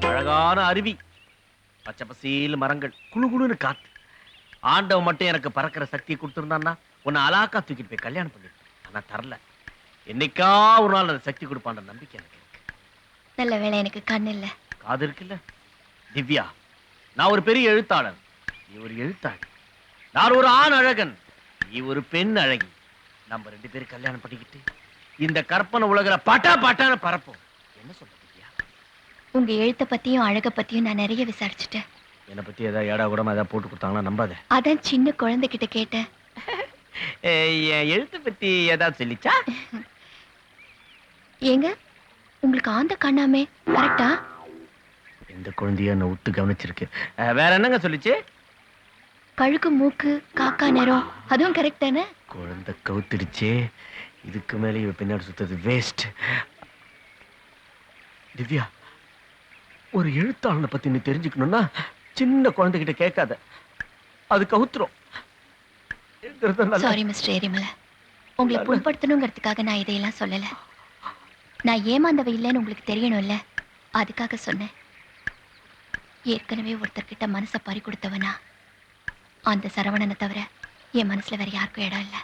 அழகான அருவி, பச்சை பசேல் மரங்கள், குழு குழுன்னு காத்து. ஆண்டவன் மட்டும் எனக்கு பறக்கிற சக்தியை கொடுத்துருந்தான்னா உன்னை அலாக்கா தூக்கிட்டு போய் கல்யாணம் பண்ணிருப்பேன். ஆனா தரல. என்னைக்கா ஒரு நாள் அந்த சக்தி கொடுப்பான்ற நம்பிக்கை எனக்கு இருக்கு. நல்ல வேளை எனக்கு கண் இல்ல, காது இருக்குல்ல. திவ்யா, நான் ஒரு பெரிய எழுத்தாளர், நீ ஒரு எழுத்தாளி. நான் ஒரு ஆண் அழகன், நீ ஒரு பெண் அழகி. நம்ம 2 பேரும் கல்யாணம் பண்ணிக்கிட்டு இந்த கற்பனை உலகிற பட்டா பட்டான பரப்போம். என்ன சொல்ற திவ்யா? உங்க எழுத்த பத்தியும் அழக பத்தியும் நான் நிறைய விசாரிச்சுட்டேன். என்னை பத்தி ஏதாவது ஏடா கூடமா ஏதாவது போட்டு கொடுத்தாங்கன்னா நம்பாத. அதான் சின்ன குழந்தைகிட்ட கேட்டேன். என் எழுத்து பத்தி ஏதாவது சொல்லிச்சா? ஏங்க, உங்களுக்கு ஆந்த கண்ணாமே, கரெக்டா? எந்த குழந்தைய என்ன விட்டு கவனிச்சிருக்கு. வேற என்னங்க சொல்லிச்சு? கழுக்கு மூக்கு காக்கா நேரம், அதுவும் கரெக்ட் தானே? குழந்தை கவுத்திடுச்சே, இதுக்கு மேலே இவ பின்னாடி சுத்தது வேஸ்ட். திவ்யா, ஒரு எழுத்தாளனை பத்தி நீ தெரிஞ்சுக்கணும்னா சின்ன குழந்தைகிட்ட கேட்காத, அது கவுத்துரும். சாரி மிஸ்டர் ஏரிமலை, உங்களை புண்படுத்தணுங்கிறதுக்காக நான் இதையெல்லாம் சொல்லல. நான் ஏமாந்தவ இல்லைன்னு உங்களுக்கு தெரியணும்ல, அதுக்காக சொன்னேன். ஏற்கனவே ஒருத்தர்கிட்ட மனசை பறி கொடுத்தவனா அந்த சரவணனை தவிர என் மனசுல வேற யாருக்கும் இடம் இல்லை.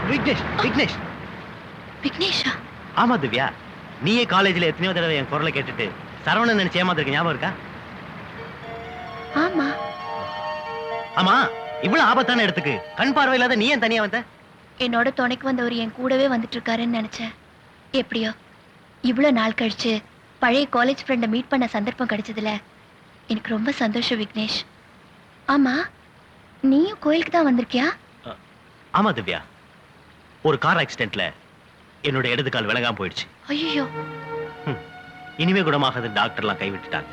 விக்னேஷ், விக்னேஷ். விக்னேஷா? ஆமா திவ்யா, நீயே காலேஜ்ல எத்தனையோ தடவை என் குரலை கேட்டுட்டு சரவணன் நினைச்சு ஏமாத்திருக்க, ஞாபகம் இருக்கா? ஆமா. ஆமா, இவ்வளவு ஆபத்தான இடத்துக்கு கண் பார்வை இல்லாத நீ ஏன் தனியா வந்த? என்னோட துணைக்கு வந்தவர் என் கூடவே வந்துட்டு இருக்காருன்னு நினைச்சேன். எப்படியோ இவ்வளவு நாள் கழிச்சு பழைய காலேஜ் ஃப்ரெண்டை மீட் பண்ண சந்தர்ப்பம் கிடைச்சதுல எனக்கு ரொம்ப சந்தோஷம் விக்னேஷ். ஆமா, நீயும் கோயிலுக்கு தான் வந்திருக்கியா? ஆமா திவ்யா, ஒரு கார் ஆக்சிடென்ட்ல என்னோட இடது கால் விலகாம போயிடுச்சு. ஐயோ, இனிமே குணமாகாது டாக்டர்லாம் கைவிட்டுட்டாங்க.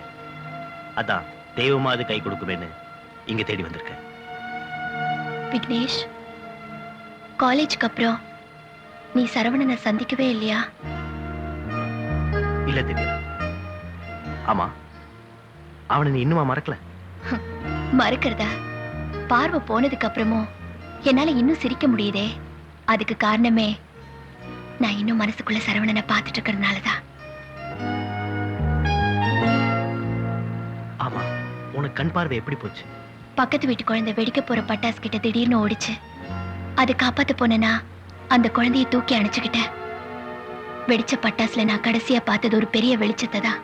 அதான் தெய்வமா அது கை கொடுக்குமேன்னு இங்க தேடி வந்திருக்கேன். விக்னேஷ், காலேஜ்க்கு அப்புறம் நீ சரவணனை சந்திக்கவே இல்லையா? இல்ல திவ்யா. ஆமா, அவனை நீ இன்னுமா மறக்கல? மறக்கிறதா? பார்வை போனதுக்கு அப்புறமும் என்னால இன்னும் சிரிக்க முடியுதே. அதுக்கு காரணமே நான் இன்னும் மனசுக்குள்ள சரவணனை பார்த்துட்டு இருக்கிறதுனாலதான். ஆமா, உனக்கு கண் பார்வை எப்படி போச்சு? பக்கத்து வீட்டு குழந்தை வெடிக்க போற பட்டாசு கிட்ட திடீர்னு ஓடிச்சு. அது காப்பாத்த போனா அந்த குழந்தைய தூக்கி அணைச்சுக்கிட்டேன். வெடிச்ச பட்டாசுல நான் கடைசியா பார்த்தது ஒரு பெரிய வெளிச்சத்தை தான்.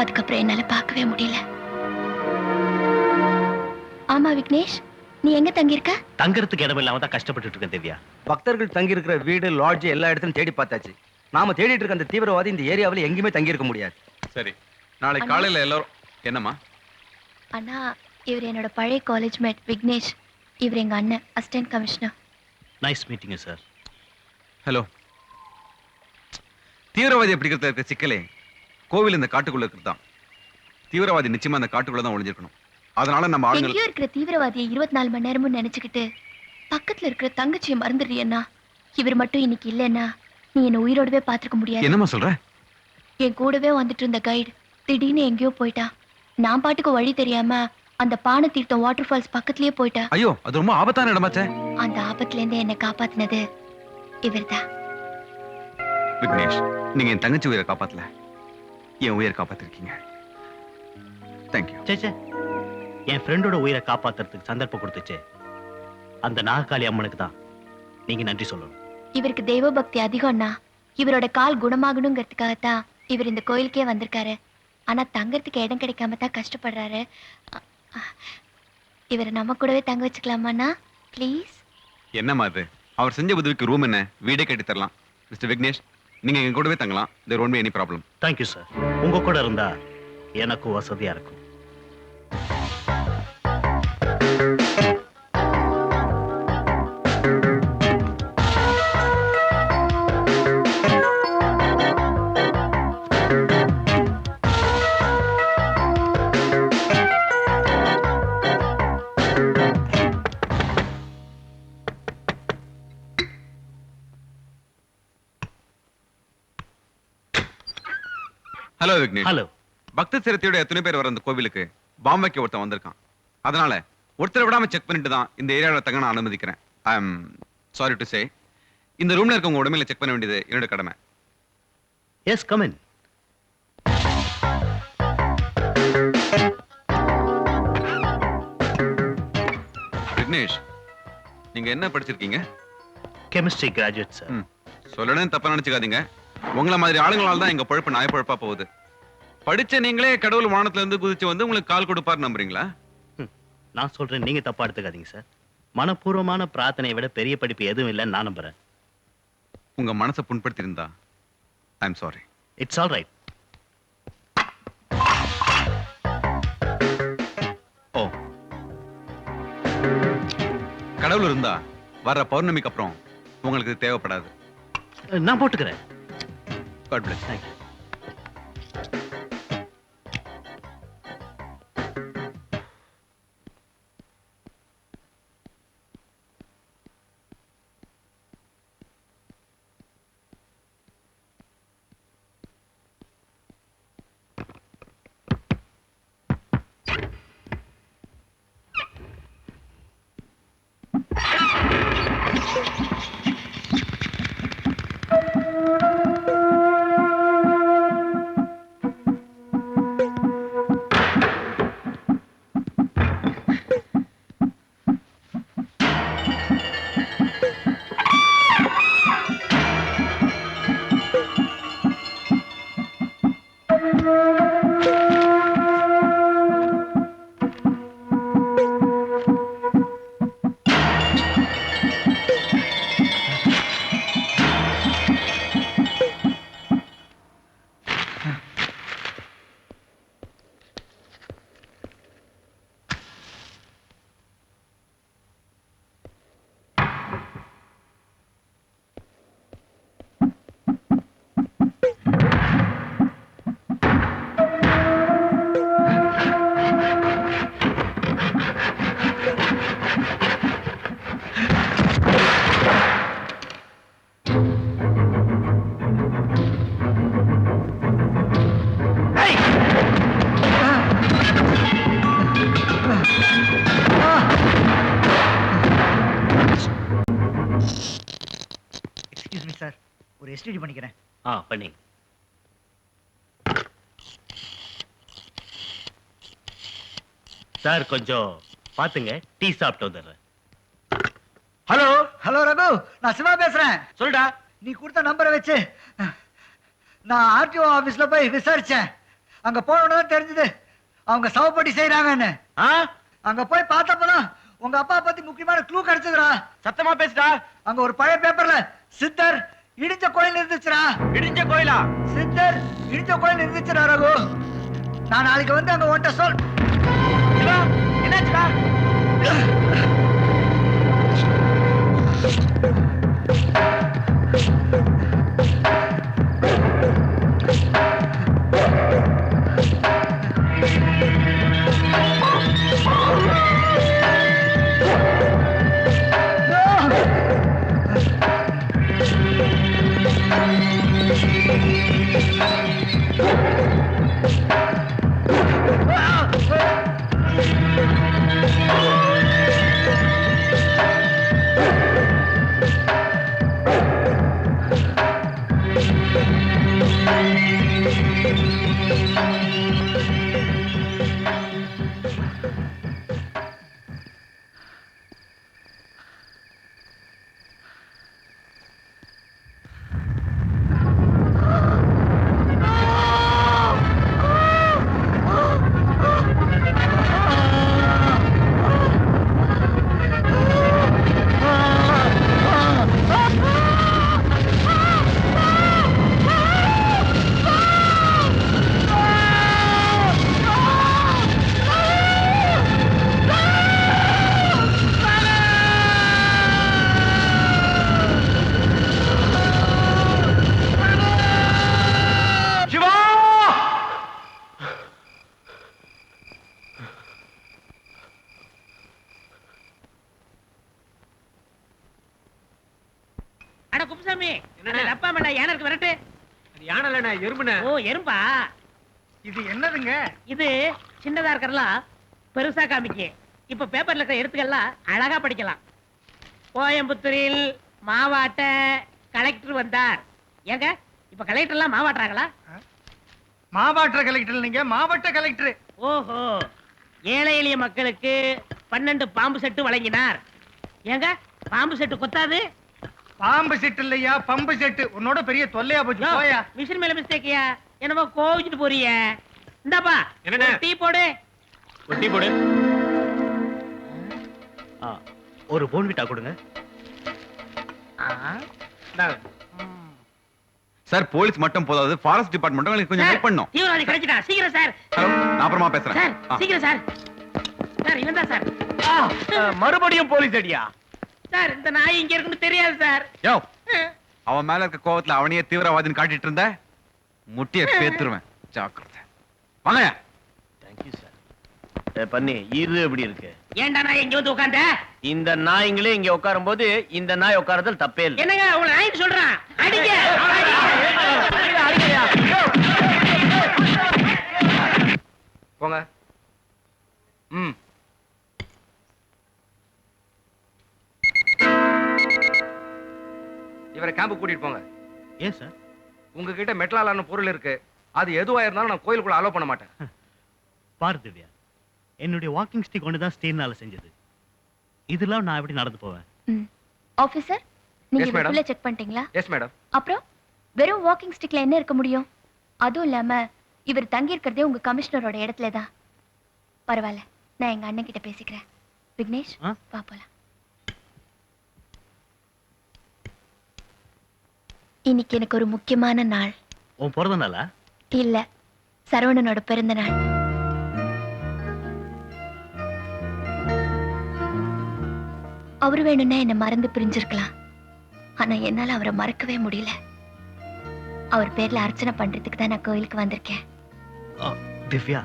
அதுக்கப்புறம் என்னால பார்க்கவே முடியல. ஆமா விக்னேஷ், நீ எங்க தங்கியிருக்க? தங்கறதுக்கு இடம் இல்லாம தான் கஷ்டப்பட்டு இருக்கேன் திவ்யா. பக்தர்கள் தங்கி இருக்கிற வீடு, லாட்ஜ் எல்லா இடத்துலயும் தேடி பார்த்தாச்சு. நாம தேடிட்டு இருக்க அந்த தீவிரவாதி இந்த ஏரியாவில் எங்கேயுமே தங்கி இருக்க முடியாது. சரி, நாளைக்கு காலையில எல்லாரும். என்னம்மா? அண்ணா, இவர் என்னோட பழைய காலேஜ் மேட் விக்னேஷ். இவர் எங்க அண்ணன், assistant commissioner. Nice meeting sir. Hello. தீவிரவாதி அப்படிங்கிறத இருக்க சிக்கலே கோவில் இந்த காட்டுக்குள்ள இருக்குதான். தீவிரவாதி நிச்சயமா அந்த காட்டுக்குள்ள தான் ஒளிஞ்சிருக்கணும். அதனால நம்ம ஆளுங்க எங்கேயோ இருக்கிற தீவிரவாதியை 24 மணி நேரமும் நினைச்சுக்கிட்டு பக்கத்துல இருக்கிற தங்கச்சியை மறந்துடுறியண்ணா. இவர் மட்டும் இன்னைக்கு இல்லைன்னா நீ என்ன உயிரோடவே பார்த்துக்க முடியாது. என்னம்மா சொல்ற? என் கூடவே வந்துட்டு இருந்த கைடு திடீர்னு எங்கேயோ போயிட்டான். நான் பாட்டுக்கு வழி தெரியாம அந்த பானை தீர்த்தம் வாட்டர் ஃபால்ஸ் பக்கத்துலயே போயிட்டா. ஐயோ, அது ரொம்ப ஆபத்தான இடமாச்சே. அந்த ஆபத்துல இருந்து என்ன காப்பாத்தினது இவர்தான். விக்னேஷ், நீங்க என் தங்கச்சி உயிரை காப்பாத்தல, என் உயிரை காப்பாத்திருக்கீங்க. தேங்க்யூ. சேச்சே, என் ஃப்ரெண்டோட உயிரை காப்பாத்துறதுக்கு சந்தர்ப்பம் கொடுத்துச்சு அந்த நாககாளி அம்மனுக்கு தான் நீங்க நன்றி சொல்லணும். இவருக்கு தெய்வ பக்தி அதிகம்னா இவரோட கால் குணமாகணுங்கிறதுக்காகத்தான் இவர் இந்த கோயிலுக்கே வந்திருக்காரு. ஆனா தங்கறதுக்கு இடம் கிடைக்காம தான் கஷ்டப்படுறாரு. இவரை நம்ம கூடவே தங்க வச்சுக்கலாமாண்ணா ப்ளீஸ்? என்னம்மா அது? அவர் செஞ்ச உதவிக்கு ரூம் என்ன, வீடே கட்டி தரலாம். மிஸ்டர் விக்னேஷ், நீங்க எங்க கூடவே தங்கலாம். there won't be any problem. Thank you sir. உங்க கூட இருந்தா எனக்கும் வசதியா இருக்கும். ஹலோ விக்னேஷ். ஹலோ. பக்த சிரத்தையோட எத்தனை பேர் வர அந்த கோவிலுக்கு பாம்பேக்கு ஒருத்தன் வந்திருக்கான். அதனால ஒருத்தரை விடாம செக் பண்ணிட்டு தான் இந்த ஏரியாவில் தங்க நான் அனுமதிக்கிறேன். ஐ எம் சாரி டு சே, இந்த ரூம்ல இருக்கவங்க உடமையில செக் பண்ண வேண்டியது என்னோட கடமை. S, come in. விக்னேஷ், நீங்க என்ன படிச்சிருக்கீங்க? Chemistry graduate sir. சொல்லணும்னு தப்பா நினைச்சுக்காதீங்க. உங்களை மாதிரி ஆளுங்களால தான் எங்க பொழப்பு நாய பொழப்பா போகுது. படிச்ச நீங்களே கடவுள் வானத்துல இருந்து குதிச்சு வந்து உங்களுக்கு கால் கொடுப்பாரு நம்புறீங்களா? நான் சொல்றேன், நீங்க தப்பா எடுத்துக்காதீங்க சார். மனப்பூர்வமான பிரார்த்தனையை விட பெரிய படிப்பு எதுவும் இல்லைன்னு நான் நம்புறேன். உங்க மனசை புண்படுத்தி இருந்தா I am sorry. It's all right. ஓ, கடவுள் இருந்தா வர்ற பௌர்ணமிக்கு அப்புறம் உங்களுக்கு இது தேவைப்படாது. நான் போட்டுக்கிறேன். God bless. Thank you. Excuse me sir, ஒரு எஸ்டிடி பண்ணிக்கிறேன். பண்ணி. சார் கொஞ்சம் பாத்துங்க, டீ சாப்பிட்டு வந்துடுறேன். ஹலோ ஹலோ ரகு, நான் சிவா பேசுறேன். சொல்டா. நீ கொடுத்த நம்பரை வச்சு நான் ஆர்டிஓ ஆபீஸ்ல போய் விசாரிச்சேன். அங்க போனதான் தெரிஞ்சது அவங்க சவப்பட்டி செய்யறாங்கன்னு. அங்க போய் பார்த்தப்பதான் உங்க அப்பா பத்தி முக்கியமான க்ளூ கிடைச்சதுடா. சத்தமா பேசுடா. அங்க ஒரு பழைய பேப்பர்ல சித்தர் இடிஞ்ச கோயில் இருந்துச்சுடா. இடிஞ்ச கோயிலா? சித்தர் இடிஞ்ச கோயில் இருந்துச்சுடா ரகு. நான் நாளைக்கு வந்து அங்க ஒன்ட்ட சொல். என்னாச்சுடா? அட குப்புசாமி, அப்பா மண்டா யானை இருக்கு வரட்டு. யானை இல்லண்ணே, எறும்புண்ணே. ஓ எறும்பா? இது என்னதுங்க? இது சின்னதா இருக்கிறலாம் பெருசா காமிக்க இப்ப பேப்பர்ல இருக்கிற எழுத்துக்கள்லாம் அழகா படிக்கலாம். கோயம்புத்தூரில் மாவாட்ட கலெக்டர் வந்தார். ஏங்க இப்ப கலெக்டர் எல்லாம் மாவாட்டுறாங்களா? மாவட்ட கலெக்டர் நீங்க, மாவட்ட கலெக்டர். ஓஹோ, ஏழை எளிய மக்களுக்கு 12 பாம்பு செட்டு வழங்கினார். ஏங்க பாம்பு செட்டு கொத்தாது? பாம்பு செட் இல்லையா, பம்பு செட்டு. உன்னோட பெரிய தொல்லையா போச்சு. போயா. மிஷின் மேல மிஸ்டேக்கியா? என்னமோ கோவிச்சுட்டு போறீங்க. இந்தாப்பா என்னண்ணே? ஒரு டீ போடு. ஒரு டீ போடு. ஒரு போன்விட்டா கொடுங்க. சார் போலீஸ் மட்டும் போதாது, ஃபாரஸ்ட் டிபார்ட்மெண்ட்டும் எங்களுக்கு கொஞ்சம் ஹெல்ப் பண்ணும். தீவிரவாதி கிடைச்சிட்டா. சீக்கிரம் சார். ஹலோ, நான் அப்புறமா பேசுறேன். சார் சீக்கிரம் சார். சார் இவன் தான் சார். மறுபடியும் போலீஸ் அடியா? சார் இந்த நாய் இங்க இருக்குன்னு தெரியாது சார். யோ, அவன் மேல இருக்க கோவத்துல அவனையே தீவிரவாதின்னு காட்டிட்டு இருந்த முட்டிய பேத்துருவேன். ஜாக்கிரதை. வாங்க. Thank you sir. பண்ணி இரு எப்படி இருக்கு? ஏன்டா நாய் இங்க வந்து உட்கார்ந்த? இந்த நாய்ங்களே இங்க உட்காரும் போது இந்த நாய் உட்காரதல் தப்பே இல்லை. என்னங்க உங்களை நாய் சொல்றான். அடிங்க. போங்க. ம். இவரை கேம்பு கூட்டிட்டு போங்க. ஏன் சார்? உங்ககிட்ட மெட்டலாலான பொருள் இருக்கு. அது எதுவா இருந்தாலும் நான் கோயிலுக்குள்ள அலோ பண்ண மாட்டேன். பாரு திவ்யா, என்னுடைய வாக்கிங் ஸ்டிக் ஒன்று தான் ஸ்டீனால செஞ்சது. இதெல்லாம் நான் எப்படி நடந்து போவேன்? ஆபீசர், நீங்க Yes, madam. இதுக்குள்ள செக் பண்ணிட்டீங்களா? Yes madam. அப்புறம் வெறும் வாக்கிங் ஸ்டிக்ல என்ன இருக்க முடியும்? அதுவும் இல்லாம இவர் தங்கி இருக்கிறதே உங்க கமிஷனரோட இடத்துல தான். பரவாயில்ல, நான் எங்க அண்ணன் கிட்ட பேசிக்கிறேன். விக்னேஷ், ஆ? வா போலாம். இன்னைக்கு எனக்கு ஒரு முக்கியமான நாள். உன் பிறந்த நாளா? இல்ல, சரவணனோட பிறந்த நாள். அவர் வேணும்னா என்ன மறந்து பிரிஞ்சிருக்கலாம். ஆனா என்னால அவரை மறக்கவே முடியல. அவர் பேர்ல அர்ச்சனை பண்றதுக்கு தான் நான் கோயிலுக்கு வந்திருக்கேன். திவ்யா,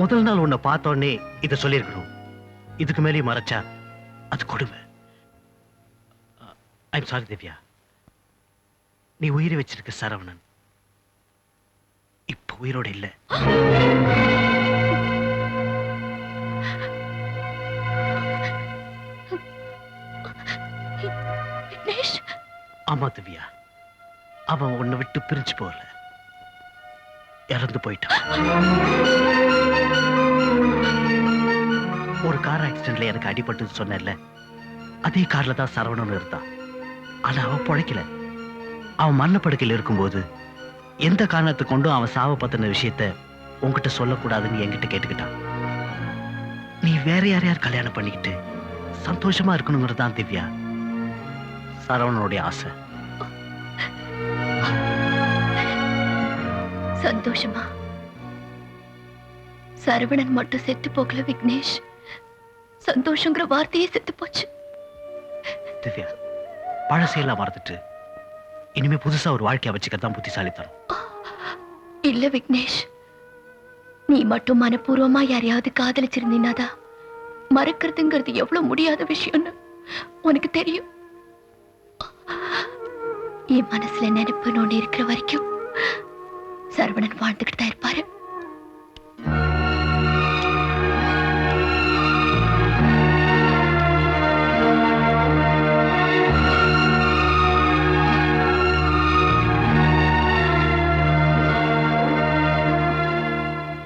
முதல் நாள் உன்னை பார்த்தோன்னே இதை சொல்லியிருக்கணும். இதுக்கு மேலேயும் மறைச்சா அது கொடுமை. I'm sorry Divya. நீ உயிரை வச்சிருக்க சரவணன் இப்ப உயிரோட இல்ல. விக்னேஷ், ஆமா திவ்யா, அவன் உன்னை விட்டு பிரிஞ்சு போகல, இறந்து போயிட்டான். ஒரு கார் ஆக்சிடென்ட்ல எனக்கு அடிபட்டு சொன்னேன்ல, அதே கார்ல தான் சரவணன் இருந்தான். ஆனா அவன் பொழைக்கல. அவன் மரணப்படுக்கையில் இருக்கும்போது எந்த காரணத்தை கொண்டும் அவன் சாவ பத்தின விஷயத்த உன்கிட்ட சொல்லக்கூடாதுன்னு என்கிட்ட கேட்டுக்கிட்டான். நீ வேற யாரையார் கல்யாணம் பண்ணிக்கிட்டு சந்தோஷமா இருக்கணுங்கிறது தான் திவ்யா சரவணனுடைய ஆசை. சந்தோஷமா? சரவணன் மட்டும் செத்து போகல விக்னேஷ், சந்தோஷங்கிற வார்த்தையே செத்து போச்சு. திவ்யா, பழசையெல்லாம் மறந்துட்டு இனிமே புதுசா ஒரு வாழ்க்கைய வச்சுக்கத்தான் புத்திசாலித்தனம். இல்ல விக்னேஷ், நீ மட்டும் மனப்பூர்வமா யாரையாவது காதலிச்சிருந்தீனாதான் மறக்கிறதுங்கிறது எவ்வளவு முடியாத விஷயம்னு உனக்கு தெரியும். என் மனசுல நினைப்பு நோண்டி இருக்கிற வரைக்கும் சரவணன் வாழ்ந்துகிட்டு தான் இருப்பாரு.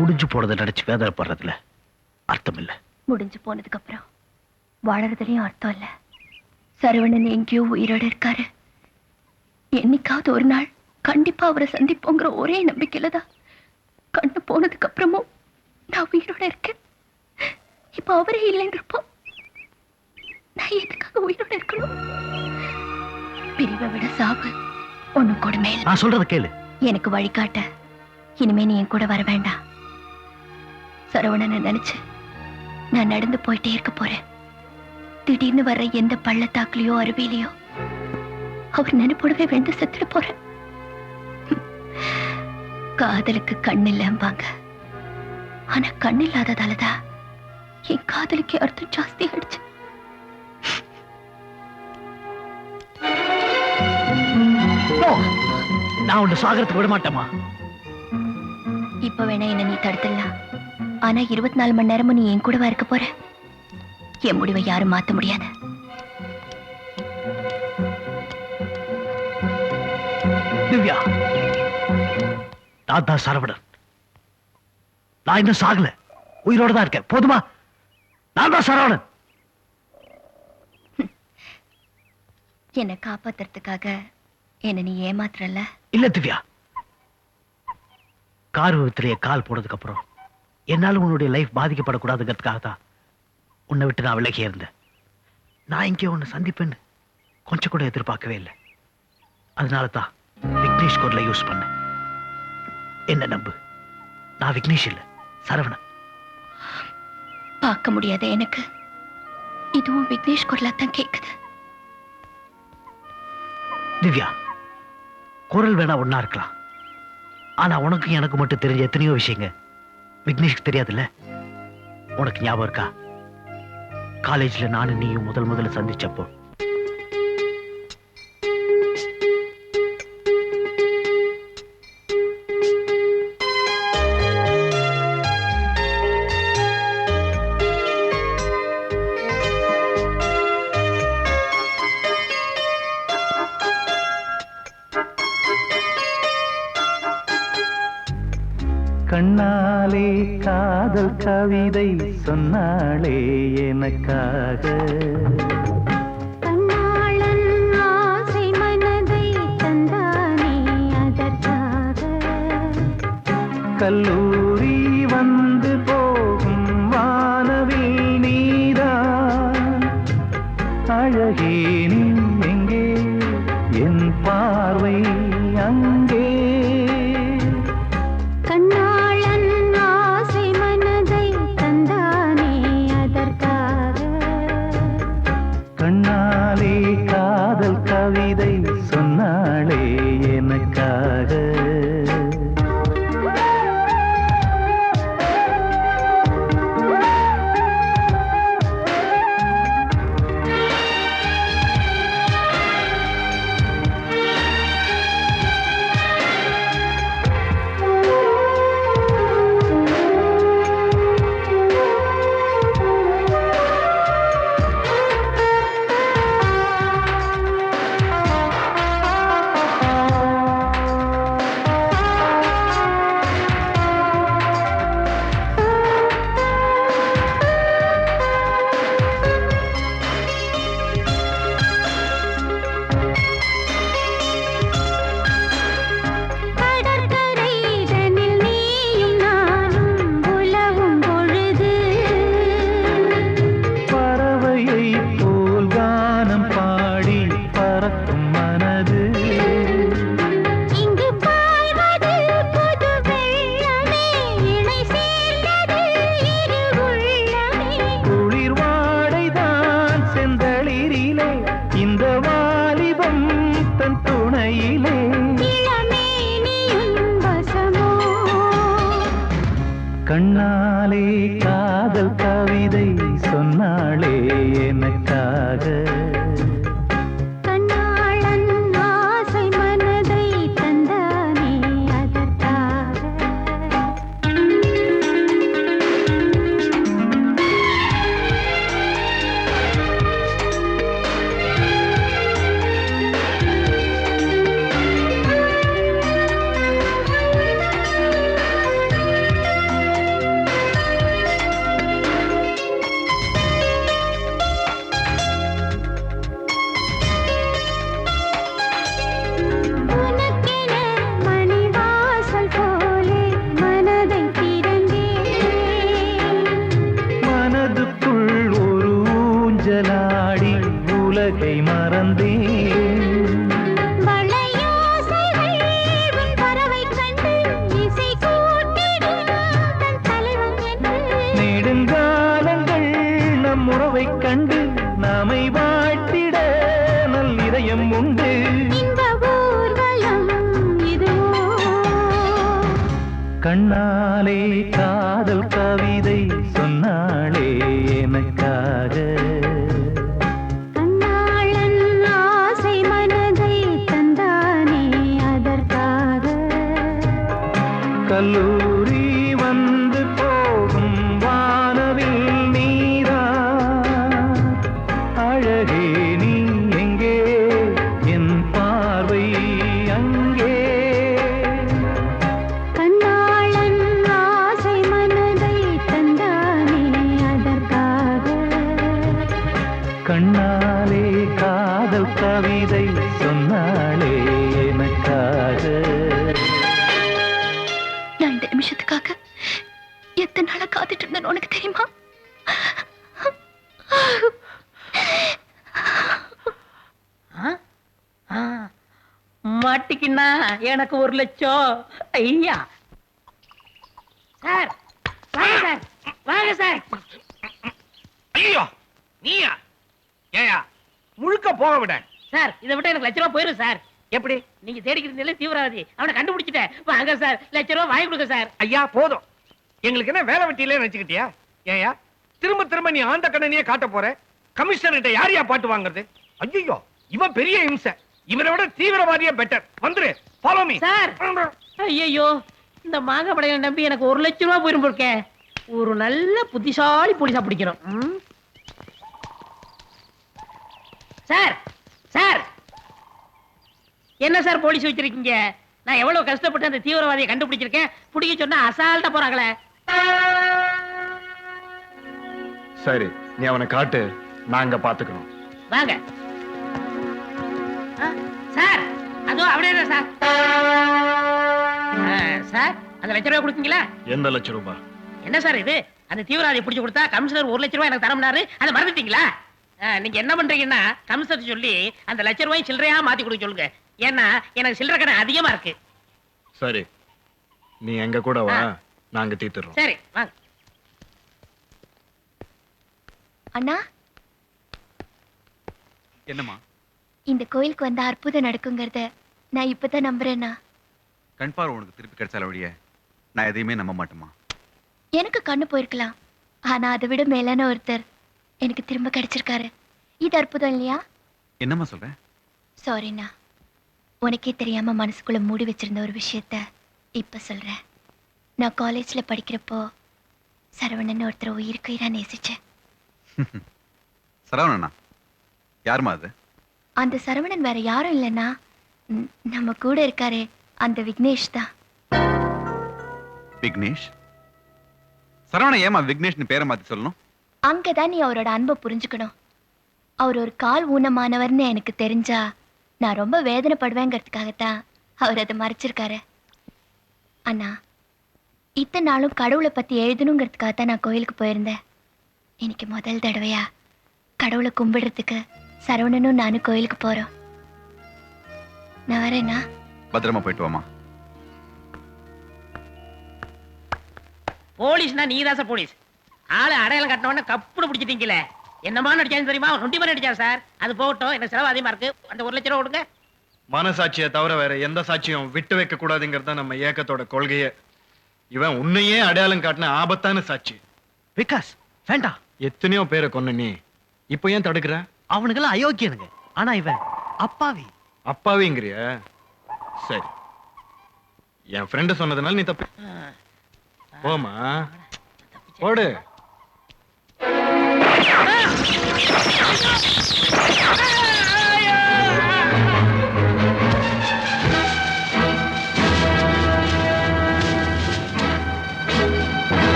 முடிஞ்சு போனதை நினைச்சு வேதனைப்படுறதுல அர்த்தம் இல்ல. முடிஞ்சு போனதுக்கு அப்புறம் வாழறதுலயும் அர்த்தம் இல்ல. சரவணன் எங்கேயோ உயிரோட இருக்காரு. என்னைக்காவது ஒரு நாள் கண்டிப்பா அவரை சந்திப்போங்கிற ஒரே நம்பிக்கையில தான் கண்ணு போனதுக்கு அப்புறமும் நான் உயிரோட இருக்கேன். இப்ப அவரே இல்லைன்றப்போ நான் எதுக்காக உயிரோட இருக்கணும்? பிரிவை விட சாவு ஒண்ணும் கொடுமை இல்லை. நான் சொல்றத கேளு. எனக்கு வழிகாட்ட இனிமே நீ என் கூட வர வேண்டாம். சரவணனை நினைச்சு நான் நடந்து போயிட்டே இருக்க போறேன். திடீர்னு வர்ற எந்த பள்ளத்தாக்குலயோ அருவிலையோ அவர் நினைப்போடவே விழுந்து செத்துட்டு போறேன். காதலுக்கு கண் இல்லம்பாங்க, ஆனா கண் இல்லாததாலதான் என் காதலுக்கு அர்த்தம் ஜாஸ்தி ஆயிடுச்சு. நான் உன்னை சாகரத்துக்கு விட மாட்டேமா. இப்ப வேணா என்ன நீ தடுத்துடலாம், ஆனா 24 மணி நேரமும் நீ என் கூடவா இருக்க போற? என் முடிவை யாரும் மாத்த முடியாது. திவ்யா, நான் தான் சரவணன். நான் இன்னும் சாகல, உயிரோட தான் இருக்கேன். போதுமா? நான் தான் சரவணன். என்னை காப்பாத்துறதுக்காக என்ன நீ ஏமாத்துறல? இல்ல திவ்யா, கார் விபத்திலேயே கால் போனதுக்கு அப்புறம் என்னால உன்னுடைய லைஃப் பாதிக்கப்படக்கூடாதுங்கிறதுக்காக தான் உன்னை விட்டு நான் விலகி இருந்தேன். நான் இங்கே உன்னை சந்திப்பேன்னு கொஞ்சம் கூட எதிர்பார்க்கவே இல்லை. அதனால தான் விக்னேஷ் குரலை யூஸ் பண்ணேன். என்ன நம்பு, நான் விக்னேஷ் இல்ல, சரவணன். பார்க்க முடியாத எனக்கு இதுவும் விக்னேஷ் குரலா தான் கேக்குது. திவ்யா, குரல் வேணா ஒன்னா இருக்கலாம், ஆனா உனக்கு எனக்கு மட்டும் தெரிஞ்ச எத்தனையோ விஷயங்க விக்னேஷ்க்கு தெரியாதுல்ல. உனக்கு ஞாபகம் இருக்கா, காலேஜ்ல நானும் நீயும் முதல்ல சந்திச்சப்போ கண்ணாலே காதல் கவிதை சொன்னாளே எனக்காக. கண்ணாளன் ஆசை மனதை தந்தானே அதற்காக. கல்லூரி வந்து போகும் வானவில் நீதான் அழகே. நீ எங்கே, என் பார்வை அங்கே. கண்ணாலே காதல் கவிதை சொன்னாளே எனக்காக. கண்ணாலே காதல் கவிதை சொன்னாளே எனக்காக. கண்ணாளன் ஆசை மனதை தந்தானே அதற்காக. உலகை மறந்தேன். நெடுங்காலங்கள் நம் உறவை கண்டு நாமை வாழ்த்திட நல் இதயம் உண்டு. கண்ணாலே காதல் கவிதை சொன்னாளே எனக்காக. கண்ணாளன் கண்ணாலே காதல் கவிதை சொன்னாளே எனக்காக. நான் இந்த நிமிஷத்துக்காக எத்தனை நாளா காத்துட்டு இருந்தேன்னு உனக்கு தெரியுமா? மாட்டிக்கின்னா எனக்கு 1 லட்சம். ஐயா சார், வாங்க சார், வாங்க சார். ஐயோ நீயா? ஏயா முழுக்க போக விட சார், இதை விட்டு எனக்கு ₹1,00,000 போயிரும் சார். எப்படி? நீங்க தேடிக்கிறதுல தீவிரவாதி அவனை கண்டுபிடிச்சிட்டேன். வாங்க சார், ₹1,00,000 வாங்கி கொடுங்க சார். ஐயா போதும். எங்களுக்கு என்ன வேலை வெட்டியிலே வச்சுக்கிட்டியா? ஏயா திரும்ப திரும்ப நீ ஆந்த கண்ணனையே காட்ட போற? கமிஷனர்கிட்ட யாரையா பாட்டு வாங்குறது? ஐயோ இவன் பெரிய இம்சை. இவனை விட தீவிரவாதியே பெட்டர். வந்துரு, ஃபாலோ மீ. சார், ஐயோ இந்த மாங்க படையை நம்பி எனக்கு ₹1,00,000 போயிரும் போருக்க. ஒரு நல்ல புத்திசாலி போலீஸா பிடிக்கணும். சார், சார், என்ன சார் போலீஸ் வச்சிருக்கீங்க? நான் எவ்வளவு கஷ்டப்பட்டு அந்த தீவிரவாதியை கண்டுபிடிச்சிருக்கேன். பிடிக்க சொன்னா அசால்ட்டா போறாங்களே. சரி, நீ அவனை காட்டு, நாங்க பாத்துக்கணும். வாங்க சார். அதோ அப்படியே சார். சார், அந்த ₹1,00,000 கொடுத்தீங்களா? எந்த ₹1,00,000? என்ன சார் இது? அந்த தீவிரவாதியை பிடிச்சு கொடுத்தா கமிஷனர் ₹1,00,000 எனக்கு தரம்னாரு. அதை மறந்துட்டீங்களா? நீங்க என்ன பண்றீங்கன்னா கமிஷனர் சொல்லி அந்த ₹1,00,000 சில்லறையா மாத்தி கொடுக்க சொல்லுங்க. ஏன்னா எனக்கு சில்லறை கடன் அதிகமா இருக்கு. சரி, நீ எங்க கூட வா, நாங்க தீர்த்துறோம். சரி வாங்க. அண்ணா, என்னம்மா? இந்த கோயிலுக்கு வந்தா அற்புதம் நடக்குங்கிறத நான் இப்பதான் நம்புறேன்னா. கண் பார்வை உனக்கு திருப்பி கிடைச்சால வழிய நான் எதையுமே நம்ப மாட்டேமா. எனக்கு கண்ணு போயிருக்கலாம், ஆனா அதை விட மேலான ஒருத்தர் எனக்கு திரும்ப கிடைச்சிருக்காரு. இது அற்புதம் இல்லையா? என்னம்மா சொல்ற? சாரிண்ணா, உனக்கே தெரியாம மனசுக்குள்ள மூடி வச்சிருந்த ஒரு விஷயத்த இப்ப சொல்றேன். நான் காலேஜ்ல படிக்கிறப்போ சரவணன் ஒருத்தர் உயிருக்கு உயிரா நேசிச்சேன். சரவணனா? யாருமா அது? அந்த சரவணன் வேற யாரும் இல்லைன்னா நம்ம கூட இருக்காரே அந்த விக்னேஷ் தான். விக்னேஷ்? சரவணன் ஏமா விக்னேஷ்னு பேரை மாத்தி சொல்லணும்? அங்கதான் நீ அவரோட அன்பை புரிஞ்சுக்கணும். அவர் ஒரு கால் ஊனமானவர்னு எனக்கு தெரிஞ்சா நான் ரொம்ப வேதனைப்படுவேங்கிறதுக்காகத்தான் அவர் அதை மறைச்சிருக்காரு. அண்ணா, இத்தனை நாளும் கடவுளை பத்தி எழுதணுங்கிறதுக்காகத்தான் நான் கோயிலுக்கு போயிருந்தேன். இன்னைக்கு முதல் தடவையா கடவுளை கும்பிடுறதுக்கு சரவணனும் நானும் கோயிலுக்கு போறோம். நான் வரேன்னா? பத்திரமா போயிட்டு வாமா. போலீஸ்னா நீதான் சார் போலீஸ். ஆளு அடையாளம் கட்டினவன கப்புடு பிடிச்சிட்டீங்களே. என்னமா நடிச்சான்னு தெரியுமா? நொண்டி மாதிரி நடிச்சார் சார். அது போகட்டும், எனக்கு செலவு அதிகமா இருக்கு. அந்த ₹1,00,000 கொடுங்க. மனசாட்சியை தவிர வேற எந்த சாட்சியும் விட்டு வைக்க கூடாதுங்கிறத நம்ம இயக்கத்தோட கொள்கையே. இவன் உன்னையே அடையாளம் காட்டின ஆபத்தான சாட்சி. விகாஸ் வேண்டாம். எத்தனையோ பேரை கொன்ன நீ இப்போ ஏன் தடுக்கிற? அவனுக்கெல்லாம் அயோக்கியனுங்க. ஆனா இவன் அப்பாவி. அப்பாவிங்கிறிய? சரி, என் ஃப்ரெண்டு சொன்னதுனால நீ தப்பு. போமா, போடு.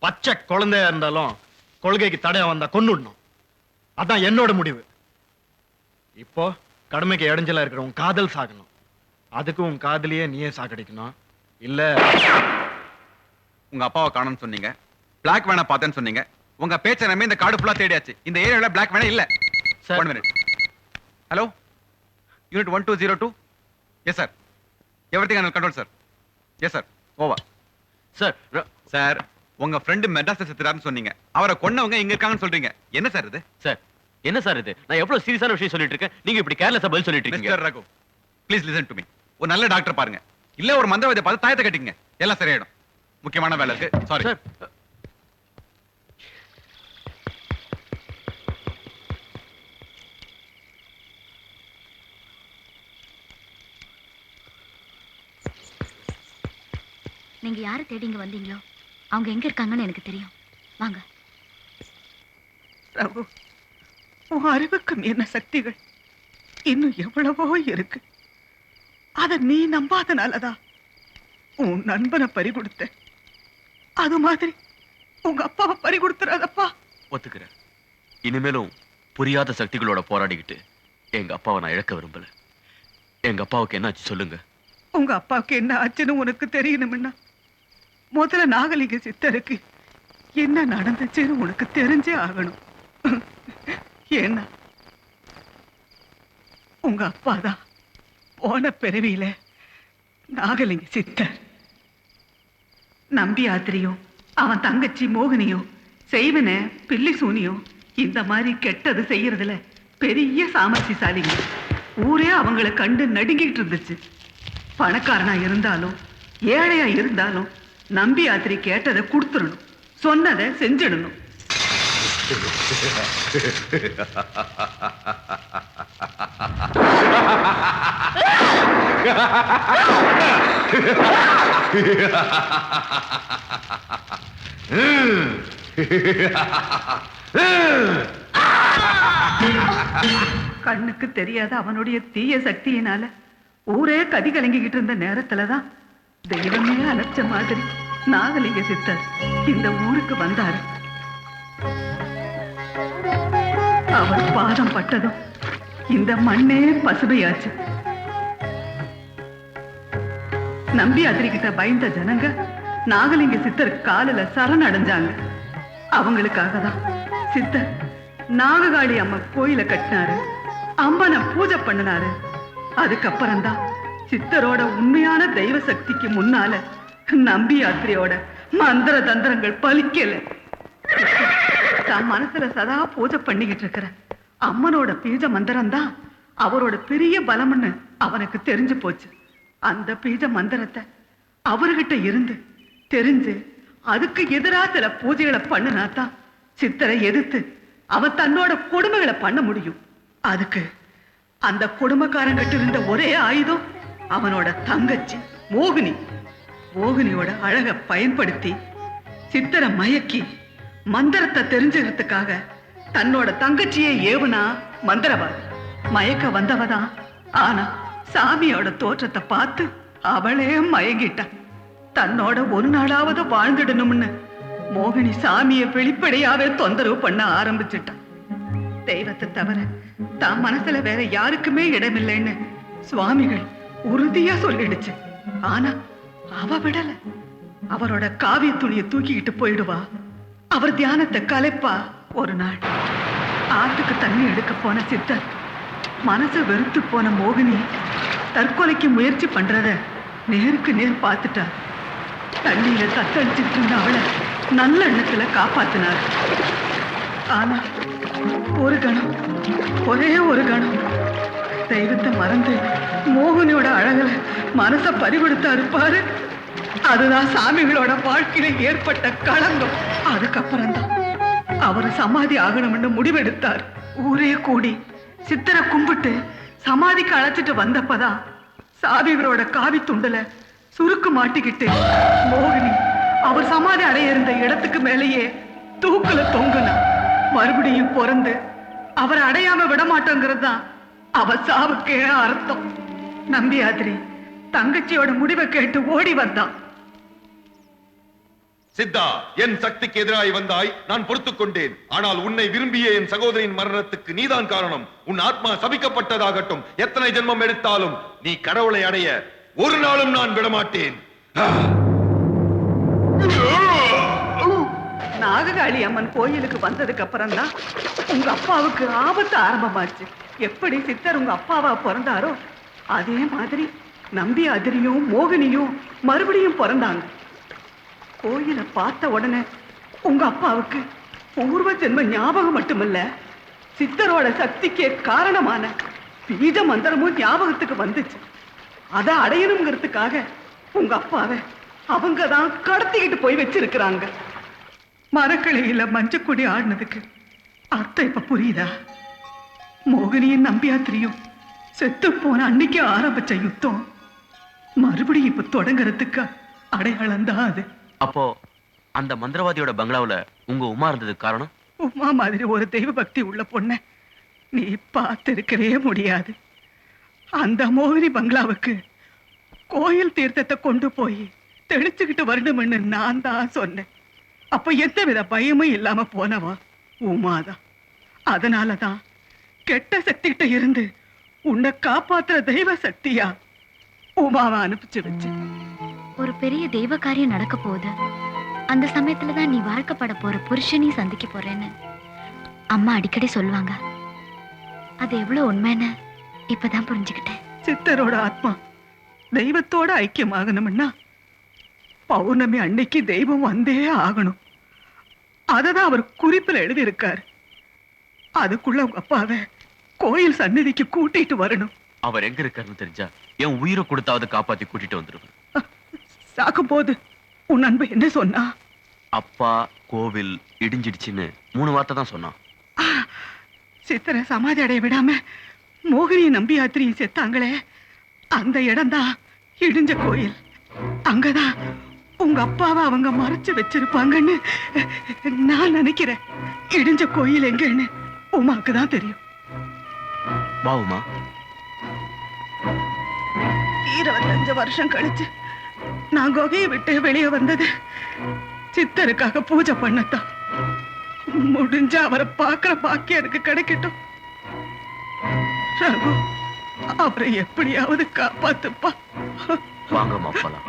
பச்சை குழந்தையா இருந்தாலும் கொள்கைக்கு தடையா வந்தா கொன்னுடணும். அதான் என்னோட முடிவு. இப்போ கடமைக்கு இடைஞ்சலா இருக்கிற உன் காதல் சாகணும். அதுக்கு உன் காதலியே நீயே சாகடிக்கணும். இல்ல உங்க அப்பாவை காணோம்னு சொன்னீங்க, பிளாக் வேனை பார்த்தேன்னு சொன்னீங்க. உங்க பேச்ச நம்பி இந்த காடு ஃபுல்லா தேடியாச்சு. இந்த ஏரியாவில் பிளாக் வேனே இல்ல. Sir. 1 minute. Hello, unit 1202. Yes sir, everything under control sir. Yes sir, over sir. Sir, உங்க ஃப்ரெண்டு மெட்ராஸ்ல செத்துறாருன்னு சொன்னீங்க. அவரை கொன்னவங்க இங்க இருக்காங்கன்னு சொல்றீங்க. என்ன சார் இது? சார் என்ன சார் இது? நான் எவ்வளவு சீரியஸான விஷயம் சொல்லிட்டு இருக்கேன், நீங்க இப்படி கேர்லெஸ்ஸா பதில் சொல்லிட்டு இருக்கீங்க. Mister Raghu, please listen to me. ஒரு நல்ல டாக்டர் பாருங்க, இல்ல ஒரு மந்திரவாதியை பார்த்து தாயத்தை கட்டிங்க, எல்லாம் சரியாயிடும். முக்கியமான வேலை இருக்கு. Sorry sir. நீங்க யாரை தேடி இங்க வந்தீங்களோ அவங்க எங்க இருக்காங்கன்னு எனக்கு தெரியும். வாங்க. ரகு, உன் அறிவுக்கு மீறின சக்திகள் இன்னும் எவ்வளவோ இருக்கு. அத நீ நம்பாதனாலதான் உன் நண்பனை பறி கொடுத்த. அது மாதிரி உங்க அப்பாவை பறி கொடுத்துறாதப்பா. ஒத்துக்கிறேன். இனிமேலும் புரியாத சக்திகளோட போராடிக்கிட்டு எங்க அப்பாவை நான் இழக்க விரும்பல. எங்க அப்பாவுக்கு என்னாச்சு சொல்லுங்க. உங்க அப்பாவுக்கு என்ன ஆச்சுன்னு உனக்கு தெரியணும்னா முதல்ல நாகலிங்க சித்தருக்கு என்ன நடந்துச்சுன்னு உனக்கு தெரிஞ்சே ஆகணும். ஏன்னா உங்க அப்பாதான் போன பிறவியில நாகலிங்க சித்தர். நம்பி ஆத்திரியும் அவன் தங்கச்சி மோகினியும் செய்வன பில்லி சூனியும் இந்த மாதிரி கெட்டது செய்யறதுல பெரிய சாமர்த்தியசாலிங்க. ஊரே அவங்கள கண்டு நடுங்கிட்டு இருந்துச்சு. பணக்காரனா இருந்தாலும் ஏழையா இருந்தாலும் நம்பி ஆத்திரி கேட்டதை கொடுத்துடணும், சொன்னதை செஞ்சிடணும். கண்ணுக்கு தெரியாத அவனுடைய தீய சக்தியினால ஊரே கதி கலங்கிக்கிட்டு இருந்த நேரத்துலதான் தெய்வமே அழைச்ச மாதிரி நாகலிங்க சித்தர் இந்த ஊருக்கு வந்தாரு. அவர் பாதம் பட்டதும் இந்த மண்ணே பசுமையாச்சு. நம்பி அதிரிக்கிட்ட பயந்த ஜனங்க நாகலிங்க சித்தர் காலில சரணடைஞ்சாங்க. அவங்களுக்காக தான் சித்தர் நாககாளி அம்மா கோயில கட்டினாரு, அம்மனை பூஜை பண்ணினாரு. அதுக்கப்புறம் தான் சித்தரோட உண்மையான தெய்வ சக்திக்கு முன்னால நம்பி யாத்திரையோட மந்திர தந்திரங்கள் பலிக்கல. தான் மனசுல சதா பூஜை பண்ணிக்கிட்டு இருக்கிற அம்மனோட பீஜ மந்திரம் தான் அவரோட பெரிய பலம்னு அவனுக்கு தெரிஞ்சு போச்சு. அந்த பீஜ மந்திரத்தை அவர்கிட்ட இருந்து தெரிஞ்சு அதுக்கு எதிரா சில பூஜைகளை பண்ணினாதான் சித்தரை எதிர்த்து அவன் தன்னோட கொடுமைகளை பண்ண முடியும். அதுக்கு அந்த கொடுமைக்காரங்கிட்ட இருந்த ஒரே ஆயுதம் அவனோட தங்கச்சி மோகினி. மோகினியோட அழக பயன்படுத்தி சித்தரை மயக்கி மந்திரத்தை தெரிஞ்சுக்கிறதுக்காக தன்னோட தங்கச்சியை ஏவுனா மந்திரவாதி. மயக்க வந்தவதான். ஆனா சாமியோட தோற்றத்தை பார்த்து அவளே மயங்கிட்டான். தன்னோட ஒரு நாளாவது வாழ்ந்துடணும்னு மோகினி சாமியை வெளிப்படையாவே தொந்தரவு பண்ண ஆரம்பிச்சுட்டான். தெய்வத்தை தவிர தான் மனசுல வேற யாருக்குமே இடமில்லைன்னு சுவாமிகள் உறுதியா சொல்லிடுச்சு. ஆனா அவ விடல. அவரோட காவிய துணியை தூக்கிக்கிட்டு போயிடுவா. அவர் தியானத்தை கலைப்பா. ஒரு நாள் ஆத்துக்கு தண்ணி எடுக்க போன சித்தர் மனசு வெறுத்து போன மோகினி தற்கொலைக்கு முயற்சி பண்றத நேருக்கு நேர் பார்த்துட்டார். தண்ணியில தத்தளிச்சுட்டு இருந்த அவளை நல்ல எண்ணத்துல காப்பாத்தினார். ஆனா ஒரு கணம், ஒரே ஒரு கணம் தெய்வத்தை மறந்து மோகினியோட அழகுல மனச பறிகொடுத்தா இருப்பாரு. அதுதான் சாமிகளோட வாழ்க்கையில ஏற்பட்ட களங்கம். அதுக்கப்புறம் தான் அவர் சமாதி ஆகணும்னு முடிவெடுத்தார். ஊரே கூடி சித்தரை கும்பிட்டு சமாதிக்கு அழைச்சிட்டு வந்தப்பதான் சாமிகளோட காவி துண்டுல சுருக்கு மாட்டிக்கிட்டு மோகினி அவர் சமாதி அடைய இருந்த இடத்துக்கு மேலேயே தூக்குல தொங்குனா. மறுபடியும் பிறந்து அவரை அடையாம விடமாட்டோங்கிறது தான் அவ சாவுக்கே அர்த்தம். நம்பியாதிரி தங்கச்சியோட முடிவை கேட்டு ஓடி வந்தான். சித்தா, என் சக்திக்கு எதிராய் வந்தாய், நான் பொறுத்துக் கொண்டேன். ஆனால் உன்னை விரும்பிய என் சகோதரின் மரணத்துக்கு நீதான் காரணம். உன் ஆத்மா சபிக்கப்பட்டதாகட்டும். எத்தனை ஜென்மம் எடுத்தாலும் நீ கடவுளை அடைய ஒரு நாளும் நான் விடமாட்டேன். நாககாளி அம்மன் கோயிலுக்கு வந்ததுக்கு அப்புறம் தான் உங்க அப்பாவுக்கு ஆபத்து ஆரம்பமாச்சு. எப்படி சித்தர் உங்க அப்பாவா பிறந்தாரோ அதே மாதிரி நம்பி அதிரியும் மோகினியும் மறுபடியும் பிறந்தாங்க. கோயிலை பார்த்த உடனே உங்க அப்பாவுக்கு பூர்வ ஜென்ம ஞாபகம் மட்டுமில்ல, சித்தரோட சக்திக்கே காரணமான பீஜ மந்திரமும் ஞாபகத்துக்கு வந்துச்சு. அதை அடையணுங்கிறதுக்காக உங்க அப்பாவை அவங்க தான் கடத்திக்கிட்டு போய் வச்சிருக்கிறாங்க. மரக்கிளையில மஞ்சக்குடி ஆடினதுக்கு அர்த்தம் இப்ப புரியுதா? மோகினியும் நம்பியாத்திரியும் செத்து போன அன்னைக்கு ஆரம்பிச்ச யுத்தம் மறுபடியும் இப்ப தொடங்குறதுக்கு அடையாளம் தான் அது. அப்போ அந்த மந்திரவாதியோட பங்களாவுல உங்க உமா இருந்ததுக்கு காரணம்? உமா மாதிரி ஒரு தெய்வ பக்தி உள்ள பொண்ண நீ பார்த்திருக்கவே முடியாது. அந்த மோகினி பங்களாவுக்கு கோயில் தீர்த்தத்தை கொண்டு போய் தெளிச்சுக்கிட்டு வரணும்னு நான் தான் சொன்னேன். அப்ப எந்தவித பயமும் இல்லாம போனவா உமாதான். அதனாலதான் கெட்ட சக்திகிட்ட இருந்து உன்னை காப்பாத்துற தெய்வ சக்தியா உமாவை அனுப்பிச்சு வச்சு. ஒரு பெரிய தெய்வ காரியம் நடக்க போகுது. அந்த சமயத்துலதான் நீ வாழ்க்கப்பட போற புருஷனையும் சந்திக்க போறேன்னு அம்மா அடிக்கடி சொல்லுவாங்க. அது எவ்வளவு உண்மைன்னு இப்பதான் புரிஞ்சுக்கிட்டேன். சித்தரோட ஆத்மா தெய்வத்தோட ஐக்கியமாகணும்னா பௌர்ணமி அன்னைக்கு தெய்வம் வந்தே ஆகணும். அததான் அவர் குறிப்பில் எழுதியிருக்காரு. அதுக்குள்ள உங்க அப்பாவை கோயில் சந்நிதிக்கு கூட்டிட்டு வரணும். அவர் எங்க இருக்காருன்னு தெரிஞ்சா என் உயிரை கொடுத்தாவது காப்பாத்தி கூட்டிட்டு வந்துருவேன். சாக்கும் போது உன் அன்பு என்ன சொன்னா? அப்பா கோவில் இடிஞ்சிடுச்சுன்னு 3 வார்த்தை தான் சொன்னான். சித்தரை சமாதி அடைய விடாம மோகினியை நம்பி யாத்திரியும் செத்தாங்களே, அந்த இடம்தான் இடிஞ்ச கோயில். அங்கதான் உங்க அப்பாவை அவங்க மறைச்சு வச்சிருப்பாங்கன்னு நான் நினைக்கிறேன். இடிஞ்ச கோயில் எங்கன்னு உமாக்கு தான் தெரியும். வா உமா. 25 வருஷம் கழிச்சு நான் குகையை விட்டு வெளியே வந்தது சித்தருக்காக பூஜை பண்ணத்தான். முடிஞ்ச அவரை பார்க்கிற பாக்கியம் எனக்கு கிடைக்கட்டும். ரகு, அவரை எப்படியாவது காப்பாத்துப்பா. வாங்கம்மா போலாம்.